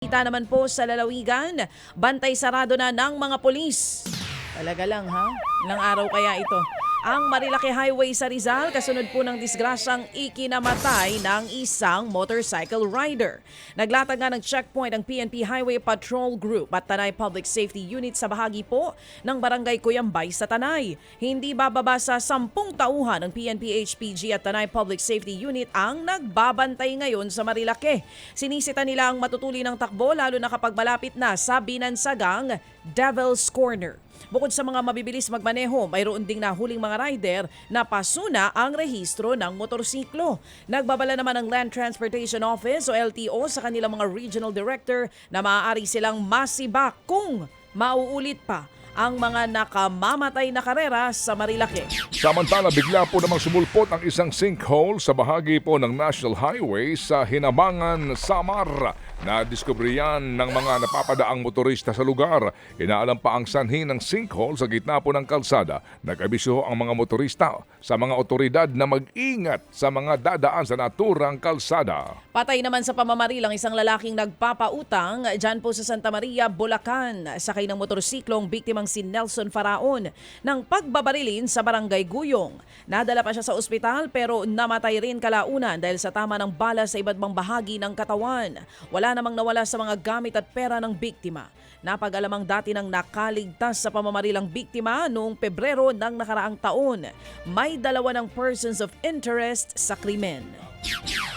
Kita naman po sa lalawigan, bantay sarado na ng mga pulis. Talaga lang ha? Ilang araw kaya ito? Ang Marilake Highway sa Rizal kasunod po ng disgrasyang ikinamatay ng isang motorcycle rider. Naglatag nga ng checkpoint ang PNP Highway Patrol Group at Tanay Public Safety Unit sa bahagi po ng Barangay Cuyambay sa Tanay. Hindi bababa sa 10 tauhan ng PNP HPG at Tanay Public Safety Unit ang nagbabantay ngayon sa Marilake. Sinisita nila ang matutuli ng takbo lalo na kapag malapit na sa binansagang Devil's Corner. Bukod sa mga mabibilis magmaneho, mayroon ding nahuling mga rider na pasuna ang rehistro ng motorsiklo. Nagbabala naman ng Land Transportation Office o LTO sa kanilang mga regional director na maaari silang masibak kung mauulit pa ang mga nakamamatay na karera sa Marilake. Samantala, bigla po namang sumulpot ang isang sinkhole sa bahagi po ng National Highway sa Hinabangan, Samar. Nadiskubre yan ng mga napapadaang motorista sa lugar. Inaalam pa ang sanhi ng sinkhole sa gitna po ng kalsada. Nag-abiso ang mga motorista sa mga otoridad na mag-ingat sa mga dadaan sa naturang kalsada. Patay naman sa pamamaril ang isang lalaking nagpapautang dyan po sa Santa Maria, Bulacan. Sakay ng motorsiklong biktimang si Nelson Faraon ng pagbabarilin sa Barangay Guyong. Nadala pa siya sa ospital pero namatay rin kalaunan dahil sa tama ng bala sa iba't ibang bahagi ng katawan. Wala namang nawala sa mga gamit at pera ng biktima. Napag-alamang dati nang nakaligtas sa pamamaril ang biktima noong Pebrero ng nakaraang taon. May dalawa ng persons of interest sa krimen.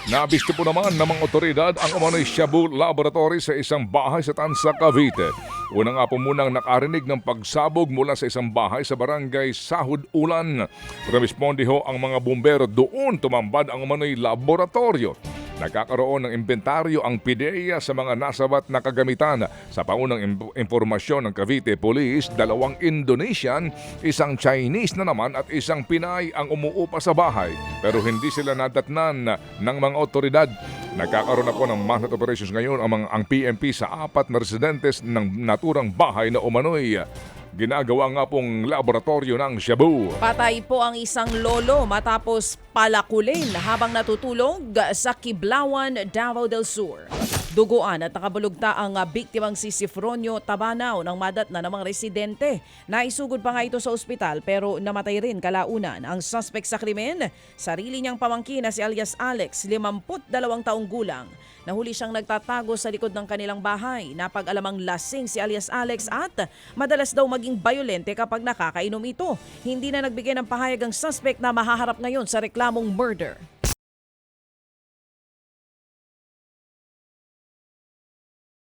Nabisto po naman ng mga otoridad ang umano'y Shabu Laboratory sa isang bahay sa Tansa, Cavite. Una nga po munang nakarinig ng pagsabog mula sa isang bahay sa barangay Sahod Ulan. Responde ho ang mga bumbero, doon tumambad ang umano'y laboratorio. Nagkakaroon ng inventaryo ang PIDEA sa mga nasabat na kagamitan. Sa paunang impormasyon ng Cavite Police, 2 Indonesian, isang Chinese na naman at isang Pinay ang umuupa sa bahay. Pero hindi sila nadatnan ng mga otoridad. Nagkakaroon na po ng manhunt operations ngayon ang PNP sa 4 na residentes ng naturang bahay na umano'y ginagawa nga pong laboratorio ng Shabu. Patay po ang isang lolo matapos palakulin habang natutulog sa Kiblawan, Davao del Sur. Duguan at nakabulugta ang biktimang si Sifronio Tabanaw ng madatna ng mga residente. Naisugod pa nga ito sa ospital pero namatay rin kalaunan. Ang suspect sa krimen, sarili niyang pamangkin na si alias Alex, 52 taong gulang. Nahuli siyang nagtatago sa likod ng kanilang bahay. Napag-alamang lasing si alias Alex at madalas daw maging bayolente kapag nakakainom ito. Hindi na nagbigay ng pahayag ang suspect na mahaharap ngayon sa reklamong murder.